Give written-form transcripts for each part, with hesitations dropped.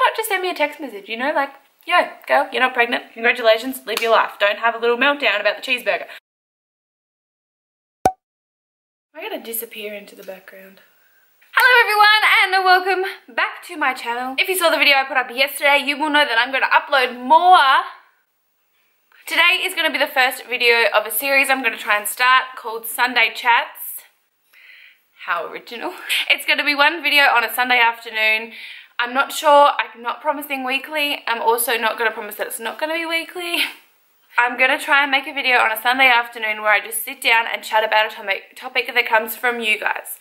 not just send me a text message, you know, like, yo, girl, you're not pregnant, congratulations, live your life. Don't have a little meltdown about the cheeseburger. I'm gonna disappear into the background. Hello everyone and welcome back to my channel. If you saw the video I put up yesterday, you will know that I'm going to upload more. Today is going to be the first video of a series I'm going to try and start called Sunday Chats. How original. It's going to be one video on a Sunday afternoon. I'm not sure, I'm not promising weekly. I'm also not going to promise that it's not going to be weekly. I'm going to try and make a video on a Sunday afternoon where I just sit down and chat about a topic that comes from you guys.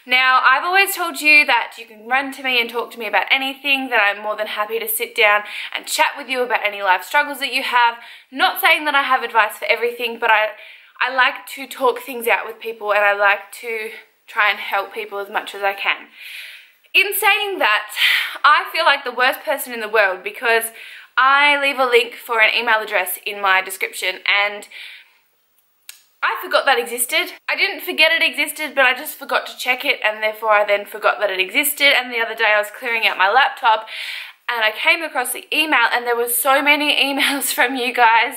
Now, I've always told you that you can run to me and talk to me about anything, that I'm more than happy to sit down and chat with you about any life struggles that you have. Not saying that I have advice for everything, but I like to talk things out with people and I like to try and help people as much as I can. In saying that, I feel like the worst person in the world because I leave a link for an email address in my description and I forgot that existed. I didn't forget it existed, but I just forgot to check it and therefore I then forgot that it existed. And the other day I was clearing out my laptop and I came across the email and there were so many emails from you guys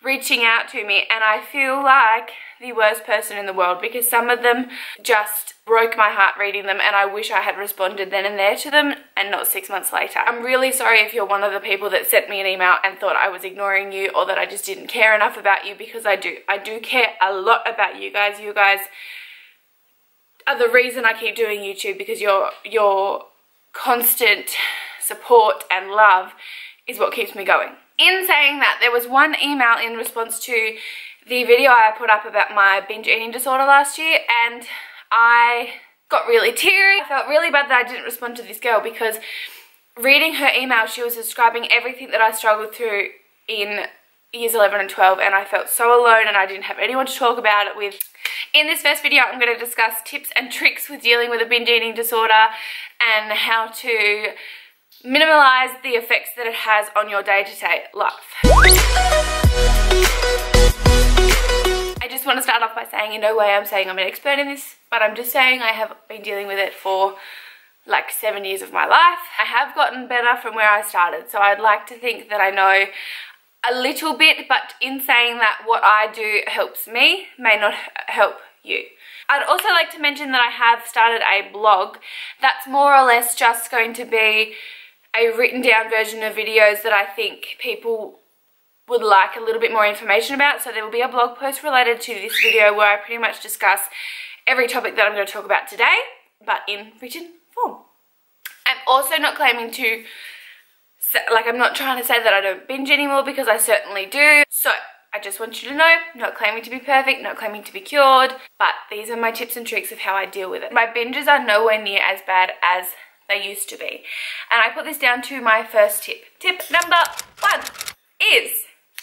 reaching out to me and I feel like the worst person in the world because some of them just broke my heart reading them and I wish I had responded then and there to them and not 6 months later. I'm really sorry if you're one of the people that sent me an email and thought I was ignoring you or that I just didn't care enough about you, because I do. I do care a lot about you guys. You guys are the reason I keep doing YouTube, because your constant support and love is what keeps me going. In saying that, there was one email in response to the video I put up about my binge eating disorder last year and I got really teary. I felt really bad that I didn't respond to this girl because reading her email, she was describing everything that I struggled through in years 11 and 12 and I felt so alone and I didn't have anyone to talk about it with. In this first video, I'm going to discuss tips and tricks with dealing with a binge eating disorder and how to minimize the effects that it has on your day-to-day life. I just want to start off by saying in no way I'm saying I'm an expert in this, but I'm just saying I have been dealing with it for like 7 years of my life. I have gotten better from where I started, so I'd like to think that I know a little bit, but in saying that, what I do helps me may not help you. I'd also like to mention that I have started a blog that's more or less just going to be a written down version of videos that I think people would like a little bit more information about. So there will be a blog post related to this video where I pretty much discuss every topic that I'm going to talk about today, but in written form. I'm also not claiming to, like, I'm not trying to say that I don't binge anymore, because I certainly do. So I just want you to know, not claiming to be perfect, not claiming to be cured, but these are my tips and tricks of how I deal with it. My binges are nowhere near as bad as they used to be. And I put this down to my first tip. Tip number 1 is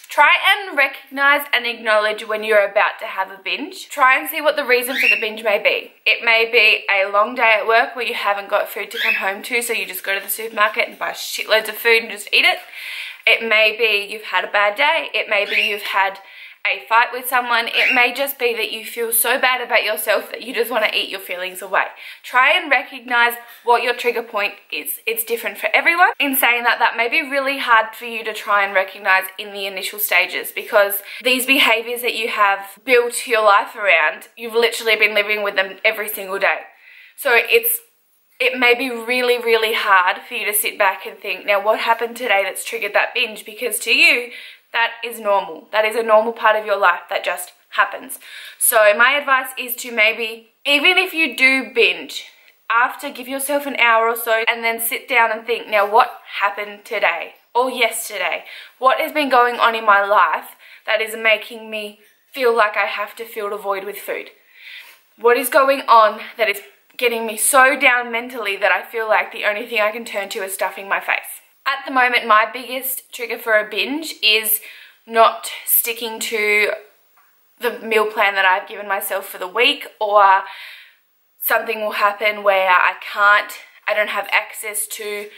try and recognize and acknowledge when you're about to have a binge. Try and see what the reason for the binge may be. It may be a long day at work where you haven't got food to come home to, so you just go to the supermarket and buy shitloads of food and just eat it. It may be you've had a bad day. It may be you've had a fight with someone. It may just be that you feel so bad about yourself that you just want to eat your feelings away. Try and recognize what your trigger point is. It's different for everyone. In saying that, that may be really hard for you to try and recognize in the initial stages, because these behaviors that you have built your life around, you've literally been living with them every single day. So it may be really, really hard for you to sit back and think, now what happened today that's triggered that binge? Because to you, that is normal. That is a normal part of your life that just happens. So my advice is to maybe, even if you do binge, give yourself an hour or so and then sit down and think, now what happened today or yesterday? What has been going on in my life that is making me feel like I have to fill the void with food? What is going on that is getting me so down mentally that I feel like the only thing I can turn to is stuffing my face? At the moment, my biggest trigger for a binge is not sticking to the meal plan that I've given myself for the week, or something will happen where I don't have access to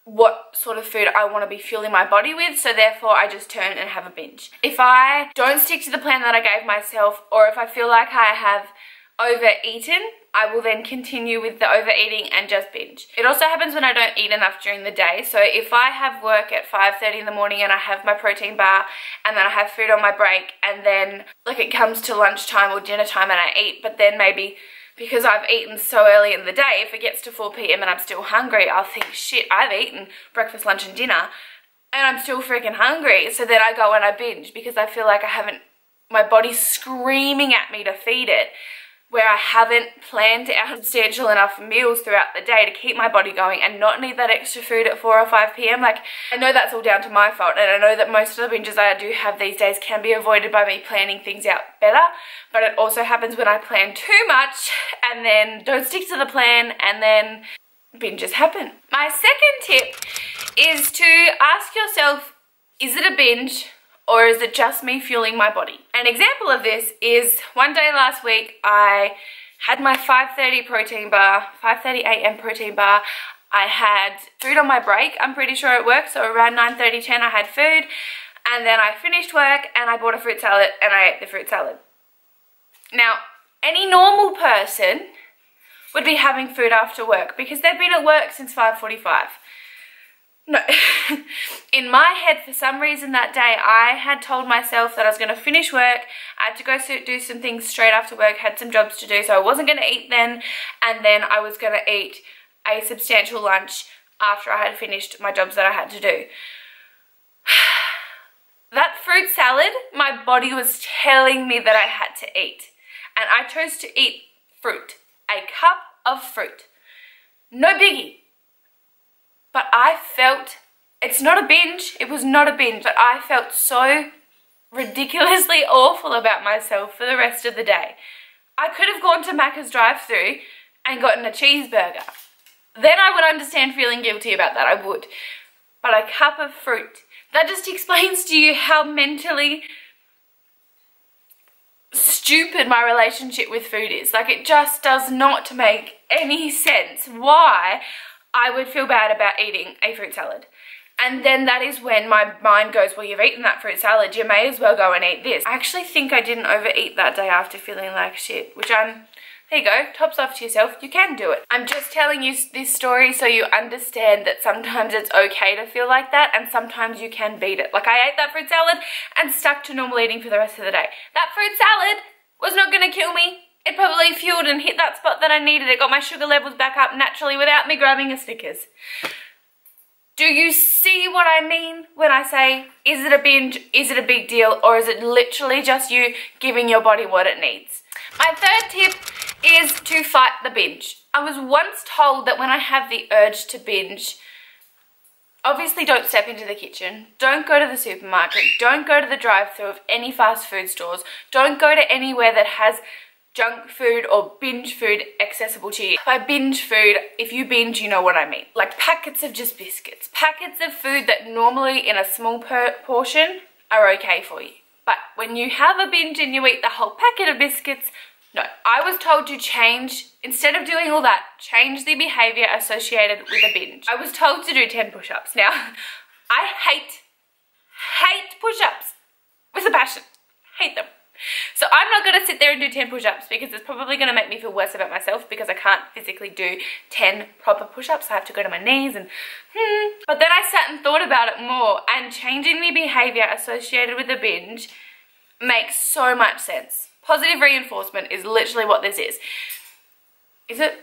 what sort of food I want to be fueling my body with, so therefore I just turn and have a binge. If I don't stick to the plan that I gave myself, or if I feel like I have overeaten I will then continue with the overeating and just binge. It also happens when I don't eat enough during the day. So if I have work at 5:30 in the morning and I have my protein bar and then I have food on my break, and then like it comes to lunchtime or dinner time and I eat, but then maybe because I've eaten so early in the day, if it gets to 4 p.m. and I'm still hungry, I'll think, shit, I've eaten breakfast, lunch and dinner and I'm still freaking hungry. So then I go and I binge because I feel like my body's screaming at me to feed it, where I haven't planned out substantial enough meals throughout the day to keep my body going and not need that extra food at 4 or 5 p.m. Like, I know that's all down to my fault, and I know that most of the binges I do have these days can be avoided by me planning things out better, but it also happens when I plan too much and then don't stick to the plan and then binges happen. My second tip is to ask yourself, is it a binge or is it just me fueling my body? An example of this is one day last week I had my 5:30 protein bar, 5:30 a.m. protein bar. I had food on my break, I'm pretty sure it worked, so around 9:30, 10 I had food, and then I finished work and I bought a fruit salad and I ate the fruit salad. Now, any normal person would be having food after work because they've been at work since 5:45. No, in my head, for some reason that day, I had told myself that I was going to finish work. I had to go do some things straight after work, had some jobs to do, so I wasn't going to eat then, and then I was going to eat a substantial lunch after I had finished my jobs that I had to do. That fruit salad, my body was telling me that I had to eat, and I chose to eat fruit, a cup of fruit. No biggie. But I felt, it's not a binge, it was not a binge, but I felt so ridiculously awful about myself for the rest of the day. I could have gone to Macca's drive-thru and gotten a cheeseburger. Then I would understand feeling guilty about that, I would. But a cup of fruit, that just explains to you how mentally stupid my relationship with food is. Like, it just does not make any sense why I would feel bad about eating a fruit salad. And then that is when my mind goes, well, you've eaten that fruit salad, you may as well go and eat this. I actually think I didn't overeat that day after feeling like shit, which there you go, tops off to yourself, you can do it. I'm just telling you this story so you understand that sometimes it's okay to feel like that and sometimes you can beat it. Like, I ate that fruit salad and stuck to normal eating for the rest of the day. That fruit salad was not gonna kill me. It probably fueled and hit that spot that I needed. It got my sugar levels back up naturally without me grabbing a Snickers. Do you see what I mean when I say, is it a binge, is it a big deal, or is it literally just you giving your body what it needs? My third tip is to fight the binge. I was once told that when I have the urge to binge, obviously don't step into the kitchen, don't go to the supermarket, don't go to the drive-thru of any fast food stores, don't go to anywhere that has junk food or binge food accessible to you. By binge food, if you binge, you know what I mean. Like packets of just biscuits, packets of food that normally in a small portion are okay for you. But when you have a binge and you eat the whole packet of biscuits, no. I was told to change, instead of doing all that, change the behavior associated with a binge. I was told to do 10 push-ups. Now, I hate push-ups with a passion. Hate them. So I'm not going to sit there and do 10 push-ups because it's probably going to make me feel worse about myself because I can't physically do 10 proper push-ups. I have to go to my knees and But then I sat and thought about it more, and changing the behavior associated with the binge makes so much sense. Positive reinforcement is literally what this is. Is it?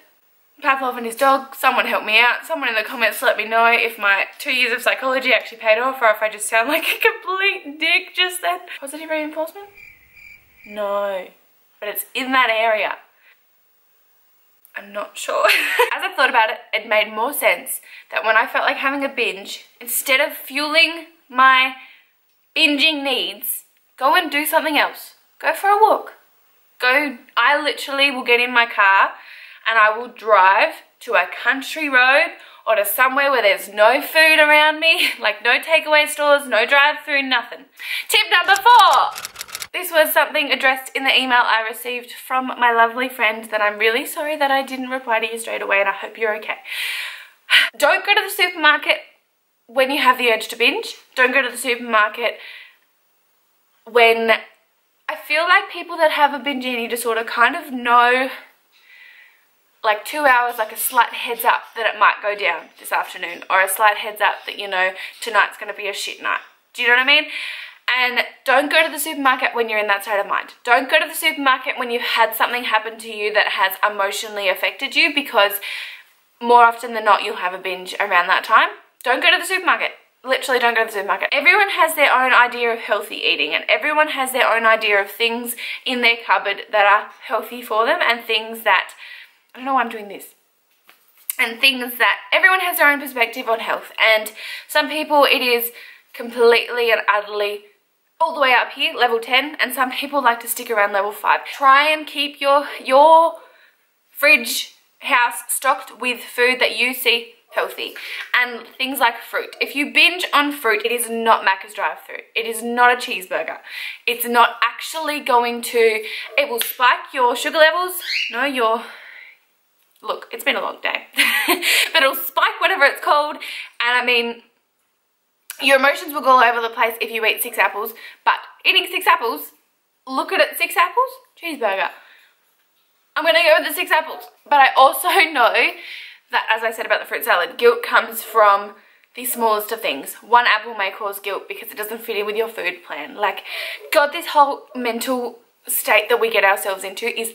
Pavlov and his dog, someone help me out. Someone in the comments let me know if my 2 years of psychology actually paid off or if I just sound like a complete dick just then. Positive reinforcement? No, but it's in that area. I'm not sure. As I thought about it, it made more sense that when I felt like having a binge, instead of fueling my binging needs, go and do something else. Go for a walk. I literally will get in my car and I will drive to a country road or to somewhere where there's no food around me, like no takeaway stores, no drive-through, nothing. Tip number 4. This was something addressed in the email I received from my lovely friend that I'm really sorry that I didn't reply to you straight away, and I hope you're okay. Don't go to the supermarket when you have the urge to binge. Don't go to the supermarket when... I feel like people that have a binge eating disorder kind of know like 2 hours, like a slight heads up that it might go down this afternoon, or a slight heads up that, you know, tonight's going to be a shit night. Do you know what I mean? And don't go to the supermarket when you're in that state of mind. Don't go to the supermarket when you've had something happen to you that has emotionally affected you, because more often than not, you'll have a binge around that time. Don't go to the supermarket. Literally don't go to the supermarket. Everyone has their own idea of healthy eating, and everyone has their own idea of things in their cupboard that are healthy for them, and things that, I don't know why I'm doing this, and things that everyone has their own perspective on health. And some people it is completely and utterly all the way up here, level 10, and some people like to stick around level 5. Try and keep your fridge house stocked with food that you see healthy, and things like fruit. If you binge on fruit, it is not Macca's drive-thru. It is not a cheeseburger. It's not actually going to, it will spike your sugar levels. No, look, it's been a long day. But it'll spike whatever it's called, and I mean, your emotions will go all over the place if you eat 6 apples. But eating 6 apples, look at it, 6 apples, cheeseburger. I'm gonna go with the 6 apples. But I also know that, as I said about the fruit salad, guilt comes from the smallest of things. 1 apple may cause guilt because it doesn't fit in with your food plan. Like, God, this whole mental state that we get ourselves into is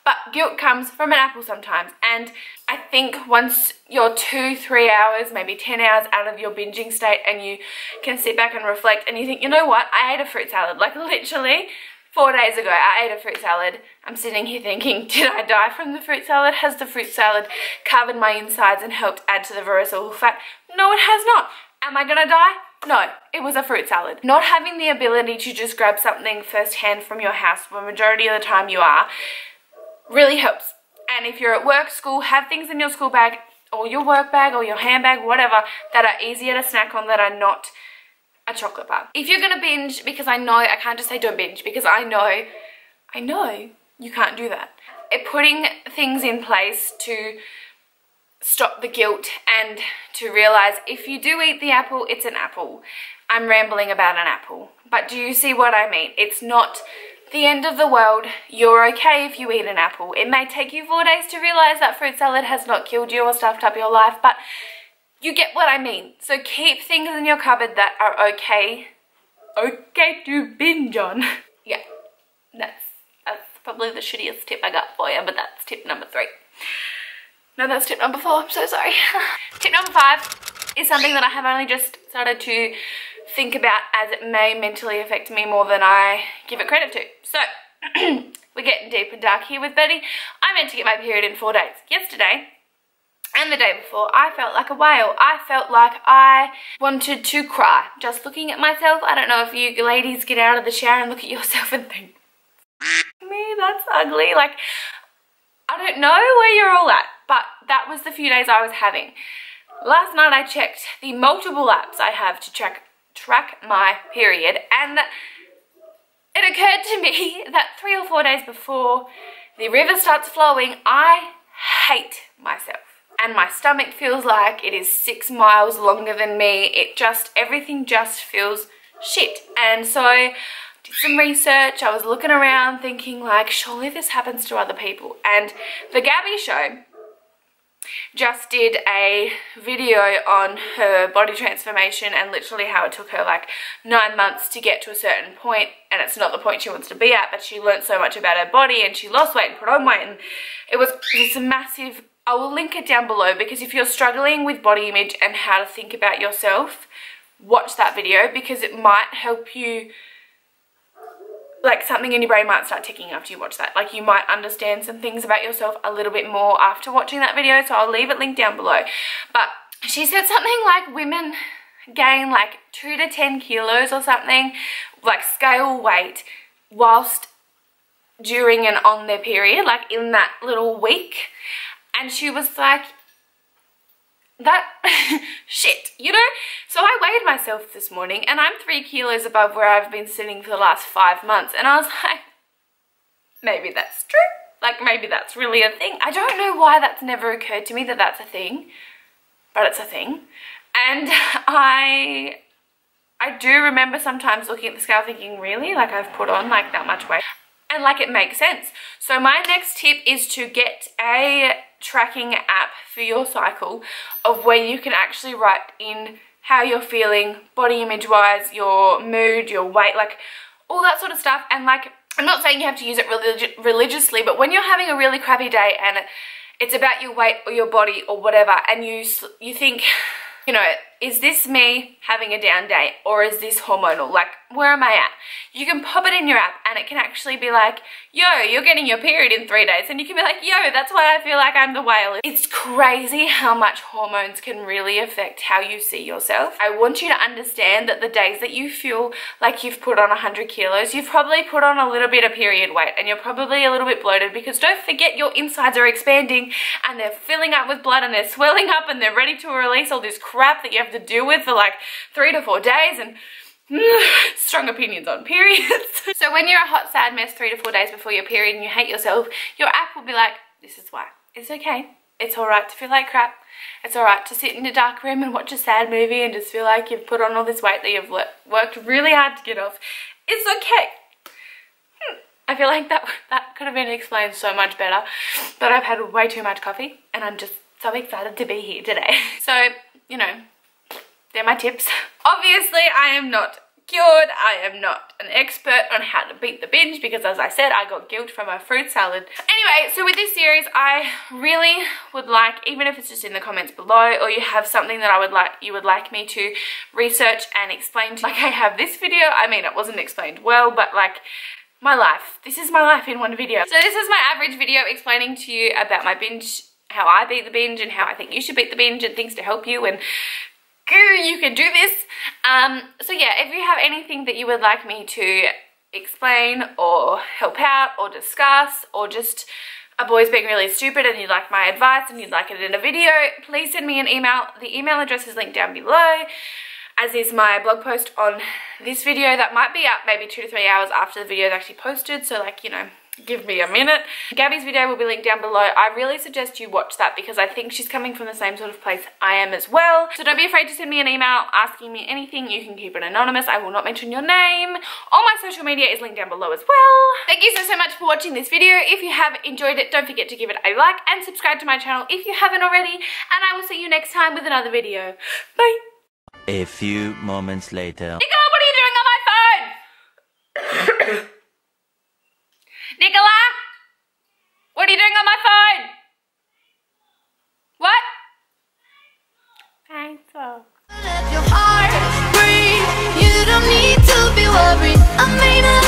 but guilt comes from an apple sometimes. And I think once you're 2-3 hours, maybe 10 hours out of your binging state, and you can sit back and reflect and you think, you know what, I ate a fruit salad. Like, literally 4 days ago, I ate a fruit salad. I'm sitting here thinking, did I die from the fruit salad? Has the fruit salad covered my insides and helped add to the visceral fat? No, it has not. Am I gonna die? No, it was a fruit salad. Not having the ability to just grab something firsthand from your house, the majority of the time you are, really helps. And if you're at work, school, have things in your school bag, or your work bag, or your handbag, whatever, that are easier to snack on, that are not a chocolate bar. If you're gonna binge, because I know, I can't just say don't binge, because I know you can't do that. Putting things in place to stop the guilt, and to realize if you do eat the apple, it's an apple. I'm rambling about an apple, but do you see what I mean? It's not the end of the world. You're okay if you eat an apple. It may take you 4 days to realize that fruit salad has not killed you or stuffed up your life, but you get what I mean. So keep things in your cupboard that are okay to binge on. Yeah, that's probably the shittiest tip I got for you, but that's tip number 3. No, that's tip number 4, I'm so sorry. Tip number 5 is something that I have only just started to think about, as it may mentally affect me more than I give it credit to. So, we're getting deep and dark here with Betty. I meant to get my period in 4 days. Yesterday and the day before, I felt like a whale. I felt like I wanted to cry. Just looking at myself. I don't know if you ladies get out of the shower and look at yourself and think, me, that's ugly. Like, I don't know where you're all at, but that was the few days I was having. Last night I checked the multiple apps I have to track my period, and it occurred to me that 3 or 4 days before the river starts flowing, I hate myself. And my stomach feels like it is 6 miles longer than me. Everything just feels shit. And so I did some research. I was looking around thinking, like, surely this happens to other people. And the Gabbies show just did a video on her body transformation, and literally how it took her like 9 months to get to a certain point, and it's not the point she wants to be at, but she learned so much about her body, and she lost weight and put on weight, and it was this massive. I will link it down below, because if you're struggling with body image and how to think about yourself, watch that video, because it might help you. Like, something in your brain might start ticking after you watch that. Like, you might understand some things about yourself a little bit more after watching that video, so I'll leave it linked down below. But she said something like women gain like 2 to 10 kilos or something, like scale weight, whilst during and on their period, like in that little week. And she was like, that shit, you know? So I weighed myself this morning, and I'm 3 kilos above where I've been sitting for the last 5 months, and I was like, maybe that's true. Like, maybe that's really a thing. I don't know why that's never occurred to me that that's a thing, but it's a thing. And I do remember sometimes looking at the scale thinking, really? Like, I've put on like that much weight. and like it makes sense. So my next tip is to get a tracking app for your cycle of where you can actually write in how you're feeling, body image wise, your mood, your weight, like all that sort of stuff. And like, I'm not saying you have to use it religiously, but when you're having a really crappy day and it's about your weight or your body or whatever, and you think, you know, is this me having a down day or is this hormonal? Like, where am I at? You can pop it in your app and it can actually be like, yo, you're getting your period in 3 days. And you can be like, yo, that's why I feel like I'm the whale. It's crazy how much hormones can really affect how you see yourself. I want you to understand that the days that you feel like you've put on 100 kilos, you've probably put on a little bit of period weight and you're probably a little bit bloated, because don't forget your insides are expanding and they're filling up with blood and they're swelling up and they're ready to release all this crap that you have to deal with for like 3 to 4 days. And strong opinions on periods. So when you're a hot sad mess 3 to 4 days before your period and you hate yourself, your app will be like, this is why. It's okay. It's alright to feel like crap. It's alright to sit in a dark room and watch a sad movie and just feel like you've put on all this weight that you've worked really hard to get off. It's okay. I feel like that could have been explained so much better, but I've had way too much coffee and I'm just so excited to be here today. So, you know, they're my tips. Obviously, I am not cured. I am not an expert on how to beat the binge, because as I said, I got guilt from a fruit salad. Anyway, so with this series, I really would like, even if it's just in the comments below, or you have something that you would like me to research and explain to, like I have this video. I mean, it wasn't explained well, but like my life. This is my life in one video. So this is my average video explaining to you about my binge, how I beat the binge and how I think you should beat the binge and things to help you, and you can do this. So yeah, if you have anything that you would like me to explain or help out or discuss, or just a boy's being really stupid and you'd like my advice and you'd like it in a video, please send me an email. The email address is linked down below, as is my blog post on this video. That might be up maybe 2 to 3 hours after the video is actually posted, so like, you know, give me a minute. Gabby's video will be linked down below. I really suggest you watch that because I think she's coming from the same sort of place I am as well. So don't be afraid to send me an email asking me anything. You can keep it anonymous. I will not mention your name. All my social media is linked down below as well. Thank you so much for watching this video. If you have enjoyed it, don't forget to give it a like and subscribe to my channel if you haven't already. And I will see you next time with another video. Bye. A few moments later. Nicola, what are you doing on my phone? Nicola, what are you doing on my phone? What? Thanks. Let your heart breathe. You don't need to be worried. I may not